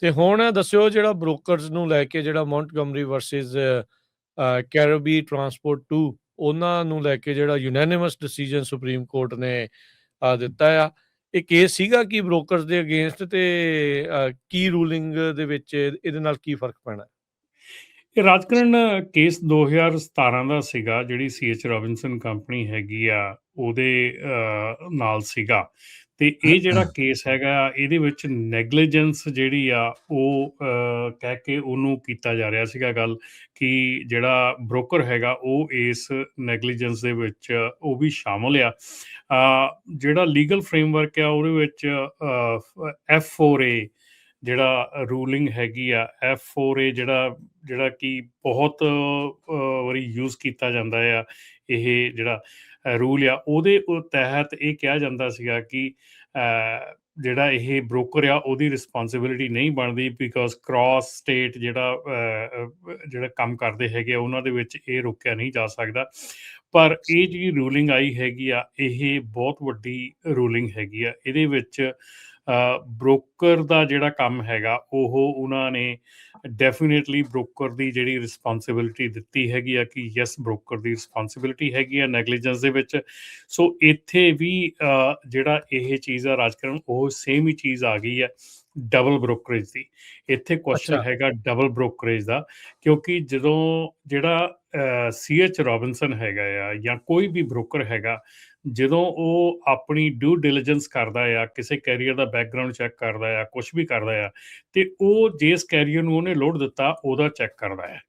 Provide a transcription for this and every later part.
ਤੇ ਹੁਣ ਦੱਸਿਓ ਜਿਹੜਾ ਬ੍ਰੋਕਰਸ ਨੂੰ ਲੈ ਕੇ ਜਿਹੜਾ ਮੌਂਟਗੋਮਰੀ ਵਰਸਸ ਕੈਰਬੀ ਟਰਾਂਸਪੋਰਟ 2 ਉਹਨਾਂ ਨੂੰ ਲੈ ਕੇ ਜਿਹੜਾ ਯੂਨੈਨਿਮਸ ਡਿਸੀਜਨ ਸੁਪਰੀਮ ਕੋਰਟ ਨੇ ਦਿੱਤਾ ਆ, ਇਹ ਕੇਸ ਸੀਗਾ ਕਿ ਬ੍ਰੋਕਰਸ ਦੇ ਅਗੇਂਸਟ, ਤੇ ਕੀ ਰੂਲਿੰਗ ਦੇ ਵਿੱਚ ਇਹਦੇ ਨਾਲ ਕੀ ਫਰਕ ਪੈਣਾ? ਇਹ ਰਾਜਕਰਨ ਕੇਸ 2017 ਦਾ ਸੀਗਾ, ਜਿਹੜੀ C.H. ਰੋਬਿਨਸਨ ਕੰਪਨੀ ਹੈਗੀ ਆ ਉਹਦੇ ਨਾਲ ਸੀਗਾ। ਤੇ ਇਹ ਜਿਹੜਾ ਕੇਸ ਹੈਗਾ ਇਹਦੇ ਵਿੱਚ ਨੈਗਲੀਜੈਂਸ ਜਿਹੜੀ ਆ ਉਹ ਕਹਿ ਕੇ ਉਹਨੂੰ ਕੀਤਾ ਜਾ ਰਿਹਾ ਸੀਗਾ ਗੱਲ ਕਿ ਜਿਹੜਾ ਬ੍ਰੋਕਰ ਹੈਗਾ ਉਹ ਇਸ ਨੈਗਲੀਜੈਂਸ ਦੇ ਵਿੱਚ ਉਹ ਵੀ ਸ਼ਾਮਲ ਆ। ਜਿਹੜਾ ਲੀਗਲ ਫਰੇਮਵਰਕ ਆ ਉਹਦੇ ਵਿੱਚ F4A ਜਿਹੜਾ ਰੂਲਿੰਗ ਹੈਗੀ ਆ, F4A ਜਿਹੜਾ ਕਿ ਬਹੁਤ ਵਾਰੀ ਯੂਜ਼ ਕੀਤਾ ਜਾਂਦਾ ਆ, ਇਹ ਜਿਹੜਾ ਰੂਲ ਆ ਉਹਦੇ ਤਹਿਤ ਇਹ ਕਿਹਾ ਜਾਂਦਾ ਸੀਗਾ ਕਿ ਜਿਹੜਾ ਇਹ ਬ੍ਰੋਕਰ ਆ ਉਹਦੀ ਰਿਸਪੌਂਸਿਬਿਲਿਟੀ ਨਹੀਂ ਬਣਦੀ, ਬਿਕੋਜ਼ ਕ੍ਰਾਸ ਸਟੇਟ ਜਿਹੜਾ ਕੰਮ ਕਰਦੇ ਹੈਗੇ ਆ ਉਹਨਾਂ ਦੇ ਵਿੱਚ ਇਹ ਰੋਕਿਆ ਨਹੀਂ ਜਾ ਸਕਦਾ। ਪਰ ਇਹ ਜਿਹੜੀ ਰੂਲਿੰਗ ਆਈ ਹੈਗੀ ਆ ਇਹ ਬਹੁਤ ਵੱਡੀ ਰੂਲਿੰਗ ਹੈਗੀ ਆ। ਇਹਦੇ ਵਿੱਚ ਬ੍ਰੋਕਰ ਦਾ ਜਿਹੜਾ ਕੰਮ ਹੈਗਾ ਉਹ ਉਹਨਾਂ ਨੇ ਡੈਫੀਨੇਟਲੀ ਬ੍ਰੋਕਰ ਦੀ ਜਿਹੜੀ ਰਿਸਪੌਂਸਿਬਿਲਿਟੀ ਦਿੱਤੀ ਹੈਗੀ ਆ ਕਿ ਯੈਸ ਬ੍ਰੋਕਰ ਦੀ ਰਿਸਪੌਂਸਿਬਿਲਿਟੀ ਹੈਗੀ ਆ ਨੈਗਲੀਜੈਂਸ ਦੇ ਵਿੱਚ। ਸੋ ਇੱਥੇ ਵੀ ਜਿਹੜਾ ਇਹ ਚੀਜ਼ ਆ ਰਾਜਕਰਨ ਉਹ ਸੇਮ ਹੀ ਚੀਜ਼ ਆ ਗਈ ਹੈ ਡਬਲ ਬ੍ਰੋਕਰੇਜ ਦੀ। ਇੱਥੇ ਕੁਐਸਚਨ ਹੈਗਾ ਡਬਲ ਬ੍ਰੋਕਰੇਜ ਦਾ, ਕਿਉਂਕਿ ਜਦੋਂ ਜਿਹੜਾ C.H. ਰੋਬਿਨਸਨ ਹੈਗਾ ਆ ਜਾਂ ਕੋਈ ਵੀ ਬ੍ਰੋਕਰ ਹੈਗਾ, ਜਦੋਂ ਉਹ ਆਪਣੀ ਡਿਊ ਡਿਲੀਜੈਂਸ ਕਰਦਾ ਆ, ਕਿਸੇ ਕੈਰੀਅਰ ਦਾ ਬੈਕਗਰਾਊਂਡ ਚੈੱਕ ਕਰਦਾ ਆ, ਕੁਛ ਵੀ ਕਰਦਾ ਆ, ਤੇ ਉਹ ਜਿਸ ਕੈਰੀਅਰ ਨੂੰ ਉਹਨੇ ਲੋਡ ਦਿੱਤਾ ਉਹਦਾ ਚੈੱਕ ਕਰਦਾ ਹੈ।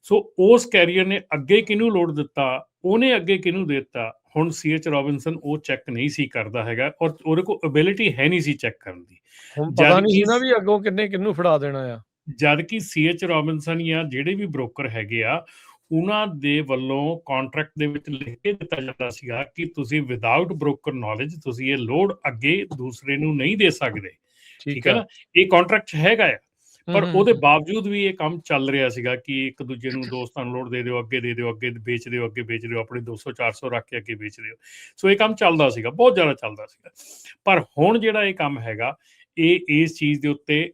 ਸੋ ਉਸ ਕੈਰੀਅਰ ਨੇ ਅੱਗੇ ਕਿਹਨੂੰ ਲੋਡ ਦਿੱਤਾ, ਉਹਨੇ ਅੱਗੇ ਕਿਹਨੂੰ ਦੇ ਦਿੱਤਾ, ਹੁਣ C.H. ਰੋਬਿਨਸਨ ਉਹ ਚੈੱਕ ਨਹੀਂ ਸੀ ਕਰਦਾ ਹੈਗਾ ਔਰ ਉਹਦੇ ਕੋਲ ਐਬਿਲਿਟੀ ਹੈ ਨਹੀਂ ਸੀ ਚੈੱਕ ਕਰਨ ਦੀ। ਪਤਾ ਨਹੀਂ ਸੀ ਨਾ ਵੀ ਅੱਗੋਂ ਕਿੰਨੇ ਕਿਹਨੂੰ ਫੜਾ ਦੇਣਾ ਆ। ਜਦ ਕਿ C.H. ਰੋਬਿਨਸਨ ਜਾਂ ਜਿਹੜੇ ਵੀ ਬ੍ਰੋਕਰ ਹੈਗੇ ਆ ਉਹਨਾਂ ਦੇ ਵੱਲੋਂ ਕੰਟਰੈਕਟ ਦੇ ਵਿੱਚ ਲਿਖ ਕੇ ਦਿੱਤਾ ਜਾਂਦਾ ਸੀਗਾ ਕਿ ਤੁਸੀਂ ਵਿਦਆਊਟ ਬ੍ਰੋਕਰ ਨੌਲੇਜ ਤੁਸੀਂ ਇਹ ਲੋਡ ਅੱਗੇ ਦੂਸਰੇ ਨੂੰ ਨਹੀਂ ਦੇ ਸਕਦੇ। ਠੀਕ ਹੈ ਨਾ, ਇਹ ਕੰਟਰੈਕਟ 'ਚ ਹੈਗਾ ਆ। ਪਰ ਉਹਦੇ ਬਾਵਜੂਦ ਵੀ ਇਹ ਕੰਮ ਚੱਲ ਰਿਹਾ ਸੀਗਾ ਕਿ ਇੱਕ ਦੂਜੇ ਨੂੰ ਦੋਸਤਾਂ ਨੂੰ ਲੋਡ ਦੇ ਦਿਓ, ਅੱਗੇ ਦੇ ਦਿਓ, ਅੱਗੇ ਵੇਚ ਦਿਓ, ਅੱਗੇ ਵੇਚ ਦਿਓ, ਆਪਣੇ 200-400 ਰੱਖ ਕੇ ਅੱਗੇ ਵੇਚ ਦਿਓ। ਸੋ ਇਹ ਕੰਮ ਚੱਲਦਾ ਸੀਗਾ, ਬਹੁਤ ਜ਼ਿਆਦਾ ਚੱਲਦਾ ਸੀਗਾ। ਪਰ ਹੁਣ ਜਿਹੜਾ ਇਹ ਕੰਮ ਹੈਗਾ ਇਹ ਇਸ ਚੀਜ਼ ਦੇ ਉੱਤੇ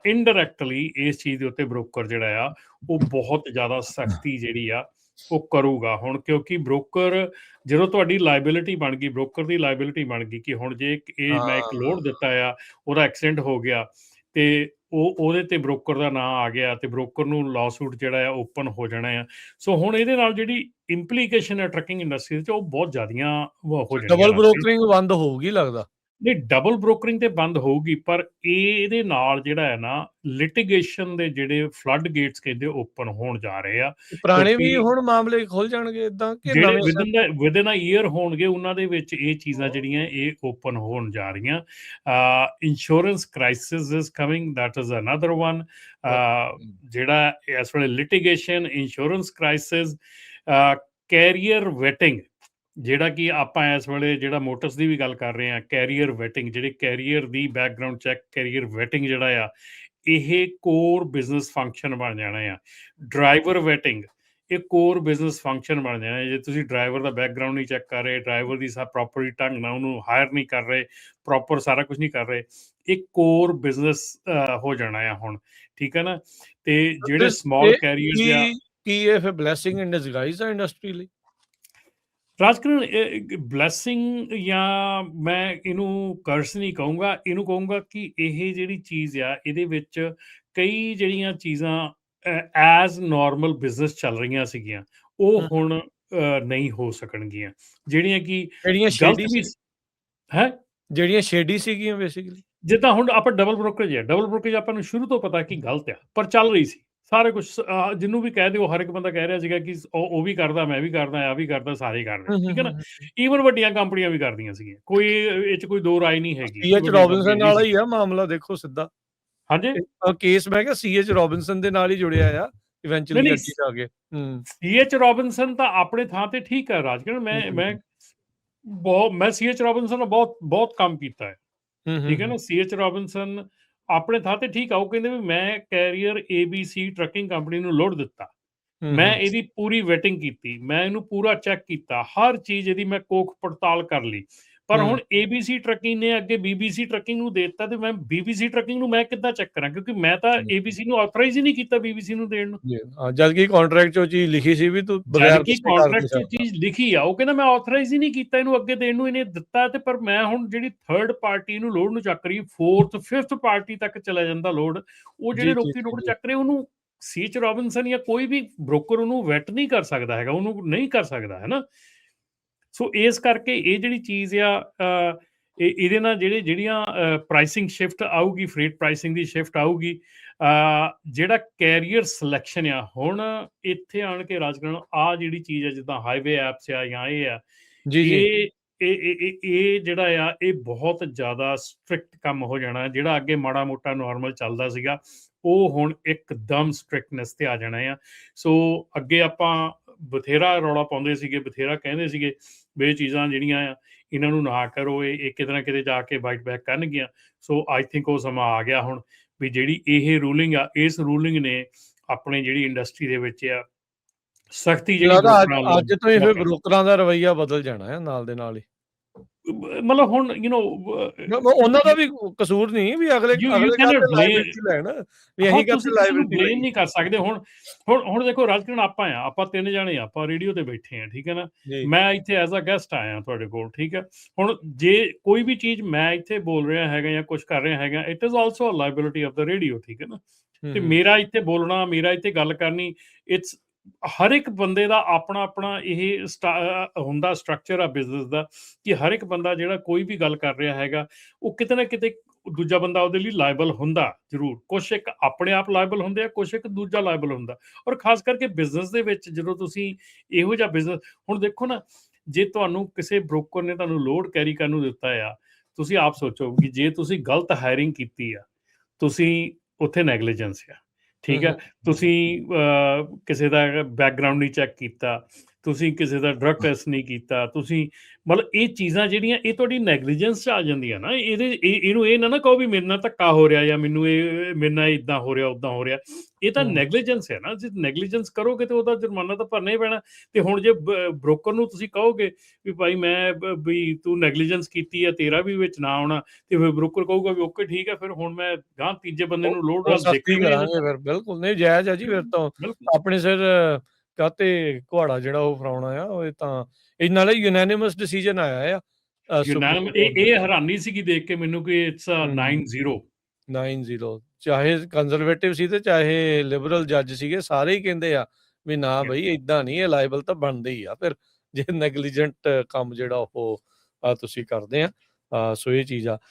ਇਨਡਾਇਰੈਕਟਲੀ ਇਸ ਚੀਜ਼ ਦੇ ਉੱਤੇ ਬ੍ਰੋਕਰ ਜਿਹੜਾ ਆ ਉਹ ਬਹੁਤ ਜ਼ਿਆਦਾ ਸਖਤੀ ਜਿਹੜੀ ਆ ਉਹ ਕਰੂਗਾ ਹੁਣ, ਕਿਉਂਕਿ ਬ੍ਰੋਕਰ ਜਦੋਂ ਤੁਹਾਡੀ ਲਾਇਬਿਲਿਟੀ ਬਣ ਗਈ, ਬ੍ਰੋਕਰ ਦੀ ਲਾਇਬਿਲਿਟੀ ਬਣ ਗਈ ਕਿ ਹੁਣ ਜੇ ਇਹ ਮੈਂ ਇੱਕ ਲੋਡ ਦਿੱਤਾ ਆ, ਉਹਦਾ ਐਕਸੀਡੈਂਟ ਹੋ ਗਿਆ ਤੇ ਉਹਦੇ ਤੇ ਬ੍ਰੋਕਰ ਦਾ ਨਾਂ ਆ ਗਿਆ ਤੇ ਬ੍ਰੋਕਰ ਨੂੰ ਲਾਸੂਟ ਜਿਹੜਾ ਆ ਓਪਨ ਹੋ ਜਾਣਾ ਆ। ਸੋ ਹੁਣ ਇਹਦੇ ਨਾਲ ਜਿਹੜੀ ਇੰਪਲੀਕੇਸ਼ਨ ਹੈ ਟਰੱਕਿੰਗ ਇੰਡਸਟਰੀ 'ਚ ਉਹ ਬਹੁਤ ਜ਼ਿਆਦੀਆਂ ਹੋ ਜਾਣੀਆਂ। ਡਬਲ ਬ੍ਰੋਕਰਿੰਗ ਬੰਦ ਹੋਊਗੀ ਲੱਗਦਾ। ਨਹੀਂ, ਡਬਲ ਬ੍ਰੋਕਰਿੰਗ ਤੇ ਬੰਦ ਹੋਊਗੀ, ਪਰ ਇਹਦੇ ਨਾਲ ਜਿਹੜਾ ਹੈ ਨਾ ਲਿਟੀਗੇਸ਼ਨ ਦੇ ਜਿਹੜੇ ਫਲੱਡ ਗੇਟਸ ਕਹਿੰਦੇ ਓਪਨ ਹੋਣ ਜਾ ਰਹੇ ਆ। ਪੁਰਾਣੇ ਵੀ ਹੁਣ ਮਾਮਲੇ ਖੁੱਲ ਜਾਣਗੇ ਇਦਾਂ ਕਿ ਜਿਹੜੇ ਵਿਦਿਨ ਅ ਈਅਰ ਹੋਣਗੇ ਉਹਨਾਂ ਦੇ ਵਿੱਚ ਇਹ ਚੀਜ਼ਾਂ ਜਿਹੜੀਆਂ ਇਹ ਓਪਨ ਹੋਣ ਜਾ ਰਹੀਆਂ। Insurance crisis is coming, that is another one. ਜਿਹੜਾ ਇਸ ਵੇਲੇ litigation, insurance crisis, carrier vetting, ਜਿਹੜਾ ਕਿ ਆਪਾਂ ਇਸ ਵੇਲੇ ਜਿਹੜਾ ਮੋਟਰਸ ਦੀ ਵੀ ਗੱਲ ਕਰ ਰਹੇ ਹਾਂ, ਕੈਰੀਅਰ ਵੈਟਿੰਗ, ਜਿਹੜੇ ਕੈਰੀਅਰ ਦੀ ਬੈਕਗਰਾਊਂਡ ਚੈੱਕ, ਕੈਰੀਅਰ ਵੈਟਿੰਗ ਜਿਹੜਾ ਆ ਇਹ ਕੋਰ ਬਿਜ਼ਨਸ ਫੰਕਸ਼ਨ ਬਣ ਜਾਣਾ ਆ। ਡਰਾਈਵਰ ਵੈਟਿੰਗ ਇਹ ਕੋਰ ਬਿਜ਼ਨਸ ਫੰਕਸ਼ਨ ਬਣ ਜਾਣਾ। ਜੇ ਤੁਸੀਂ ਡਰਾਈਵਰ ਦਾ ਬੈਕਗਰਾਊਂਡ ਨਹੀਂ ਚੈੱਕ ਕਰ ਰਹੇ, ਡਰਾਈਵਰ ਦੀ ਪ੍ਰੋਪਰਲੀ ਢੰਗ ਨਾਲ ਉਹਨੂੰ ਹਾਇਰ ਨਹੀਂ ਕਰ ਰਹੇ, ਪ੍ਰੋਪਰ ਸਾਰਾ ਕੁਝ ਨਹੀਂ ਕਰ ਰਹੇ, ਇਹ ਕੋਰ ਬਿਜ਼ਨਸ ਹੋ ਜਾਣਾ ਆ ਹੁਣ। ਠੀਕ ਹੈ ਨਾ, ਤੇ ਜਿਹੜੇ ਸਮਾਲ ਕੈਰੀਅਰਸ ਆ, ਕੀ ਇਹ ਫਿਰ ਬਲੈਸਿੰਗ ਇਨ ਡਿਸਗਾਈਜ਼ ਆ ਇੰਡਸਟਰੀ ਲਈ? ਰਾਜਕਰਨ ਬਲੈਸਿੰਗ ਜਾਂ ਮੈਂ ਇਹਨੂੰ ਕਰਸ ਨਹੀਂ ਕਹੂੰਗਾ, ਇਹਨੂੰ ਕਹੂੰਗਾ ਕਿ ਇਹ ਜਿਹੜੀ ਚੀਜ਼ ਆ ਇਹਦੇ ਵਿੱਚ ਕਈ ਜਿਹੜੀਆਂ ਚੀਜ਼ਾਂ ਐਜ਼ ਨਾਰਮਲ ਬਿਜ਼ਨਸ ਚੱਲ ਰਹੀਆਂ ਸੀਗੀਆਂ ਉਹ ਹੁਣ ਨਹੀਂ ਹੋ ਸਕਣਗੀਆਂ, ਜਿਹੜੀਆਂ ਕਿ ਗਲਤ ਵੀ ਹੈ, ਜਿਹੜੀਆਂ ਸ਼ੇਡੀ ਸੀਗੀਆਂ ਬੇਸਿਕਲੀ। ਜਿੱਦਾਂ ਹੁਣ ਆਪਾਂ ਡਬਲ ਬ੍ਰੋਕਰੇਜ ਹੈ, ਡਬਲ ਬ੍ਰੋਕਰੇਜ ਆਪਾਂ ਨੂੰ ਸ਼ੁਰੂ ਤੋਂ ਪਤਾ ਕਿ ਗਲਤ ਆ, ਪਰ ਚੱਲ ਰਹੀ ਸੀ ਸਾਰੇ ਕੁਝ। ਜਿਹਨੂੰ ਵੀ ਕਹਿ ਦਿਓ ਹਰ ਇੱਕ ਬੰਦਾ ਕਹਿ ਰਿਹਾ ਸੀਗਾ ਕਿ ਉਹ ਵੀ ਕਰਦਾ, ਮੈਂ ਵੀ ਕਰਦਾ, ਆ ਵੀ ਕਰਦਾ, ਸਾਰੇ ਕਰਦੇ। ਠੀਕ ਹੈ ਨਾ, ਈਵਨ ਵੱਡੀਆਂ ਕੰਪਨੀਆਂ ਵੀ ਕਰਦੀਆਂ ਸੀਗੀਆਂ, ਕੋਈ ਇਹ 'ਚ ਕੋਈ ਦੋ ਰਾਏ ਨਹੀਂ ਹੈਗੀ। C.H. ਰੋਬਿਨਸਨ ਨਾਲ ਹੀ ਆ ਮਾਮਲਾ, ਦੇਖੋ ਸਿੱਧਾ। ਹਾਂਜੀ, ਕੇਸ ਮੈਂ ਕਿਹਾ C.H. ਰੋਬਿਨਸਨ ਦੇ ਨਾਲ ਹੀ ਜੁੜਿਆ ਆ ਇਵੈਂਚੁਅਲੀ ਅੱਗੇ ਜਾ ਕੇ। C.H. ਰੋਬਿਨਸਨ ਤਾਂ ਆਪਣੇ ਥਾਂ ਤੇ ਠੀਕ ਹੈ ਰਾਜਕਰਨ, ਮੈਂ C.H. ਰੋਬਿਨਸਨ ਨਾਲ ਬਹੁਤ ਕੰਮ ਕੀਤਾ ਹੈ। ਠੀਕ ਹੈ ਨਾ, C.H. ਰੋਬਿਨਸਨ ਆਪਣੇ ਥਾਂ ਤੇ ਠੀਕ ਆ। ਉਹ ਕਹਿੰਦੇ ਵੀ ਮੈਂ ਕੈਰੀਅਰ ABC ਟਰੱਕਿੰਗ ਕੰਪਨੀ ਨੂੰ ਲੋਡ ਦਿੱਤਾ, ਮੈਂ ਇਹਦੀ ਪੂਰੀ ਵੈਟਿੰਗ ਕੀਤੀ, ਮੈਂ ਇਹਨੂੰ ਪੂਰਾ ਚੈੱਕ ਕੀਤਾ, ਹਰ ਚੀਜ਼ ਇਹਦੀ ਮੈਂ ਕੋਖ ਪੜਤਾਲ ਕਰ ਲਈ, ਪਰ ਹੁਣ ABC ਟਰੱਕਿੰਗ ਨੇ ਅੱਗੇ BBC ਟਰੱਕਿੰਗ ਨੂੰ ਦੇ ਦਿੱਤਾ, ਤੇ ਮੈਂ BBC ਟਰੱਕਿੰਗ ਨੂੰ ਮੈਂ ਕਿੱਦਾਂ ਚੈੱਕ ਕਰਾਂ, ਕਿਉਂਕਿ ਮੈਂ ਤਾਂ ABC ਨੂੰ ਆਥੋਰਾਈਜ਼ ਹੀ ਨਹੀਂ ਕੀਤਾ BBC ਨੂੰ ਦੇਣ ਨੂੰ। ਜੀ ਹਾਂ, ਜਦ ਕਿ ਕੰਟਰੈਕਟ 'ਚ ਉਹ ਚੀਜ਼ ਲਿਖੀ ਸੀ ਵੀ ਤੂੰ ਜਦ ਬਗੈਰ ਕਿ ਦੱਸੇ ਕਰ ਕੰਟਰੈਕਟ ਨਹੀਂ 'ਚ ਸਕਦਾ। ਚੀਜ਼ ਲਿਖੀ ਆ, ਉਹ ਕਹਿੰਦਾ ਮੈਂ ਆਥੋਰਾਈਜ਼ ਹੀ ਨਹੀਂ ਕੀਤਾ ਇਹਨੂੰ ਅੱਗੇ ਦੇਣ ਨੂੰ, ਇਹਨੇ ਦਿੱਤਾ ਤੇ ਪਰ ਮੈਂ ਹੁਣ ਜਿਹੜੀ ਥਰਡ ਪਾਰਟੀ ਨੂੰ ਲੋਡ ਨੂੰ ਚੱਕ ਰਹੀ, ਫੋਰਥ ਫਿਫਥ ਪਾਰਟੀ ਤੱਕ ਚਲਾ ਜਾਂਦਾ ਲੋਡ, ਉਹ ਜਿਹੜੇ ਜੀ, ਜੀ, ਲੋਕੀ ਜੀ, ਲੋਡ ਜੀ। ਚੱਕ ਰਹੇ ਉਹਨੂੰ ਸੀਚ ਰੋਬਿਨਸਨ ਜਾਂ ਕੋਈ ਵੀ ਬ੍ਰੋਕਰ ਉਹਨੂੰ ਵੈਟ ਨਹੀਂ ਕਰ ਸਕਦਾ ਹੈਗਾ, ਉਹਨੂੰ ਨਹੀਂ ਕਰ ਸਕਦਾ ਹੈ ਨਾ। ਸੋ ਇਸ ਕਰਕੇ ਇਹ ਜਿਹੜੀ ਚੀਜ਼ ਆ, ਇਹਦੇ ਨਾਲ ਜਿਹੜੀਆਂ ਪ੍ਰਾਈਸਿੰਗ ਸ਼ਿਫਟ ਆਊਗੀ, ਫਰੇਟ ਪ੍ਰਾਈਸਿੰਗ ਦੀ ਸ਼ਿਫਟ ਆਊਗੀ, ਜਿਹੜਾ ਕੈਰੀਅਰ ਸਿਲੈਕਸ਼ਨ ਆ ਹੁਣ ਇੱਥੇ ਆਣ ਕੇ ਰਾਜਕਰਨ ਆ ਜਿਹੜੀ ਚੀਜ਼ ਆ, ਜਿੱਦਾਂ ਹਾਈਵੇ ਐਪਸ ਆ ਜਾਂ ਇਹ ਆ, ਜੀ, ਜੀ। ਇਹ ਜਿਹੜਾ ਆ ਇਹ ਬਹੁਤ ਜ਼ਿਆਦਾ ਸਟ੍ਰਿਕਟ ਕੰਮ ਹੋ ਜਾਣਾ। ਜਿਹੜਾ ਅੱਗੇ ਮਾੜਾ ਮੋਟਾ ਨਾਰਮਲ ਚੱਲਦਾ ਸੀਗਾ, ਉਹ ਹੁਣ ਇੱਕਦਮ ਸਟ੍ਰਿਕਟਨੈਸ ਤੇ ਆ ਜਾਣਾ ਆ। ਸੋ ਅੱਗੇ ਆਪਾਂ ਬਥੇਰਾ ਰੌਲਾ ਪਾਉਂਦੇ ਸੀਗੇ, ਬਥੇਰਾ ਕਹਿੰਦੇ ਸੀਗੇ ਵੀ ਇਹ ਚੀਜ਼ਾਂ ਜਿਹੜੀਆਂ ਆ ਇਹਨਾਂ ਨੂੰ ਨਾ ਕਰੋ, ਇਹ ਕਿਤੇ ਨਾ ਕਿਤੇ ਜਾ ਕੇ ਬਾਈਟ ਬੈਕ ਕਰਨਗੀਆਂ। ਸੋ ਆਈ ਥਿੰਕ ਉਹ ਸਮਾਂ ਆ ਗਿਆ ਹੁਣ ਵੀ ਜਿਹੜੀ ਇਹ ਰੂਲਿੰਗ ਆ, ਇਸ ਰੂਲਿੰਗ ਨੇ ਆਪਣੇ ਜਿਹੜੀ ਇੰਡਸਟਰੀ ਦੇ ਵਿੱਚ ਆ ਸਖਤੀ ਜਿਹੜੀ ਲੱਗਦਾ ਬ੍ਰੋਕਰਾਂ ਵੱਲੋਂ ਅੱਜ ਤੋਂ ਹੀ ਫਿਰ ਬ੍ਰੋਕਰਾਂ ਦਾ ਰਵੱਈਆ ਬਦਲ ਜਾਣਾ ਹੈ ਨਾਲ ਦੇ ਨਾਲ ਹੀ। ਮਤਲਬ ਹੁਣ ਉਹਨਾਂ ਦਾ ਵੀ ਕਸੂਰ ਨਹੀਂ ਵੀ ਅਗਲੇ ਕਾਹਤੇ ਲਾਇਬਿਲਿਟੀ ਲੈਣ ਵੀ ਅਸੀਂ ਤੁਸੀਂ ਕਾਹਤੇ ਕਿਸੇ ਨੂੰ ਲਾਇਬਿਲਿਟੀ ਬਲੇਮ ਲਈ। ਨਹੀਂ ਕਰ ਸਕਦੇ। ਹੁਣ ਦੇਖੋ ਰਾਜਕਰਨ, ਆਪਾਂ 3 ਜਾਣੇ ਆ, ਆਪਾਂ ਰੇਡੀਓ ਤੇ ਬੈਠੇ ਆ, ਠੀਕ ਹੈ ਨਾ। ਜੀ। ਮੈਂ ਇੱਥੇ ਐਜ਼ ਅ ਗੈਸਟ ਆਇਆ ਤੁਹਾਡੇ ਕੋਲ, ਠੀਕ ਹੈ। ਹੁਣ ਜੇ ਕੋਈ ਵੀ ਚੀਜ਼ ਮੈਂ ਇੱਥੇ ਬੋਲ ਰਿਹਾ ਹੈਗਾ ਜਾਂ ਕੁਝ ਕਰ ਰਿਹਾ ਹੈਗਾ, it is also a liability of the radio, ਠੀਕ ਹੈ ਨਾ। ਤੇ ਮੇਰਾ ਇੱਥੇ ਬੋਲਣਾ, ਮੇਰਾ ਇੱਥੇ ਗੱਲ ਕਰਨੀ, ਇਟਸ ਹਰ ਇੱਕ ਬੰਦੇ ਦਾ ਆਪਣਾ ਆਪਣਾ ਇਹ ਹੁੰਦਾ ਸਟਰਕਚਰ ਆ ਬਿਜ਼ਨਸ ਦਾ, ਕਿ ਹਰ ਇੱਕ ਬੰਦਾ ਜਿਹੜਾ ਕੋਈ ਵੀ ਗੱਲ ਕਰ ਰਿਹਾ ਹੈਗਾ, ਉਹ ਕਿਤੇ ਨਾ ਕਿਤੇ ਦੂਜਾ ਬੰਦਾ ਉਹਦੇ ਲਈ ਲਾਇਬਲ ਹੁੰਦਾ ਜ਼ਰੂਰ। ਕੁਛ ਇੱਕ ਆਪਣੇ ਆਪ ਲਾਇਬਲ ਹੁੰਦੇ ਆ, ਕੁਛ ਇੱਕ ਦੂਜਾ ਲਾਇਬਲ ਹੁੰਦਾ। ਔਰ ਖਾਸ ਕਰਕੇ ਬਿਜ਼ਨਸ ਦੇ ਵਿੱਚ ਜਦੋਂ ਤੁਸੀਂ ਇਹੋ ਜਿਹਾ ਬਿਜ਼ਨਸ, ਹੁਣ ਦੇਖੋ ਨਾ, ਜੇ ਤੁਹਾਨੂੰ ਕਿਸੇ ਬ੍ਰੋਕਰ ਨੇ ਤੁਹਾਨੂੰ ਲੋਡ ਕੈਰੀ ਕਰਨ ਨੂੰ ਦਿੱਤਾ ਆ, ਤੁਸੀਂ ਆਪ ਸੋਚੋ ਕਿ ਜੇ ਤੁਸੀਂ ਗਲਤ ਹਾਇਰਿੰਗ ਕੀਤੀ ਆ, ਤੁਸੀਂ ਉੱਥੇ ਨੈਗਲੀਜੈਂਸ ਆ, ਠੀਕ ਹੈ। ਤੁਸੀਂ ਕਿਸੇ ਦਾ ਬੈਕਗਰਾਉਂਡ ਨਹੀਂ ਚੈੱਕ ਕੀਤਾ, ਤੁਸੀਂ ਕਿਸੇ ਦਾ ਡਰਗ ਟੈਸਟ ਨਹੀਂ ਕੀਤਾ, ਤੁਸੀਂ ਮਤਲਬ ਇਹ ਚੀਜ਼ਾਂ ਜਿਹੜੀਆਂ ਇਹ ਤੁਹਾਡੀ ਨੈਗਲੀਜੈਂਸ 'ਚ ਆ ਜਾਂਦੀਆਂ ਨਾ। ਇਹਨੂੰ ਇਹ ਨਾ ਕਹੋ ਵੀ ਮੇਰੇ ਨਾਲ ਧੱਕਾ ਹੋ ਰਿਹਾ ਜਾਂ ਮੈਨੂੰ ਮੇਰੇ ਨਾਲ ਇੱਦਾਂ ਹੋ ਰਿਹਾ ਉੱਦਾਂ ਹੋ ਰਿਹਾ। ਇਹ ਤਾਂ ਨੈਗਲੀਜੈਂਸ ਹੈ ਨਾ। ਜੇ ਨੈਗਲੀਜੈਂਸ ਕਰੋਗੇ ਤੇ ਉਹਦਾ ਜੁਰਮਾਨਾ ਤਾਂ ਭਰਨਾ ਹੀ ਪੈਣਾ। ਤੇ ਹੁਣ ਜੇ ਬ੍ਰੋਕਰ ਨੂੰ ਤੁਸੀਂ ਕਹੋਗੇ ਵੀ ਭਾਈ ਮੈਂ ਵੀ ਤੂੰ ਨੈਗਲੀਜੈਂਸ ਕੀਤੀ ਹੈ, ਤੇਰਾ ਵੀ ਵਿੱਚ ਨਾ ਆਉਣਾ, ਤੇ ਫਿਰ ਬ੍ਰੋਕਰ ਕਹੂਗਾ ਵੀ ਓਕੇ ਠੀਕ ਹੈ, ਫਿਰ ਹੁਣ ਮੈਂ ਗਾਂ ਤੀਜੇ ਬੰਦੇ ਨੂੰ ਲੋਡ ਨਾਲ ਸਖਤੀ ਦੇਖਣ ਵੀ ਨਹੀਂ ਕਰਾਂਗੇ ਦਿੰਦਾ। ਫਿਰ, ਬਿਲਕੁਲ ਨਹੀਂ ਜਾਇਜ਼ ਹੈ ਜੀ। ਫਿਰ ਤਾਂ ਬਿਲਕੁਲ ਆਪਣੇ ਸਿਰ ਕਾਹਤੇ ਕੁਹਾੜਾ ਜਿਹੜਾ ਉਹ ਫਰਾਉਣਾ ਆ। ਉਹ ਤਾਂ ਇਹ ਨਾਲੇ ਯੂਨੈਨਿਮਸ ਡਿਸੀਜਨ ਆਇਆ ਆ ਸੁਪਰੀਮ ਕੋਰਟ ਦਾ। ਇਹ ਹੈਰਾਨੀ ਸੀਗੀ ਦੇਖ ਕੇ ਮੈਨੂੰ ਕਿ ਇਟਸ 9-0 9-0 ਚਾਹੇ ਕੰਜ਼ਰਵੇਟਿਵ ਸੀ ਤੇ ਚਾਹੇ ਲਿਬਰਲ ਜੱਜ ਸੀਗੇ, ਸਾਰੇ ਹੀ ਕਹਿੰਦੇ ਆ ਵੀ ਨਾ ਬਈ ਇਦਾਂ ਨਹੀਂ, ਇਹ ਲਾਇਬਲ ਤਾਂ ਬਣਦੇ ਹੀ ਆ ਫਿਰ ਜੇ ਨੈਗਲੀਜੈਂਟ ਕੰਮ ਜਿਹੜਾ ਉਹ ਤੁਸੀਂ ਕਰਦੇ ਆ। ਸੋ ਇਹ ਚੀਜ਼ ਆ।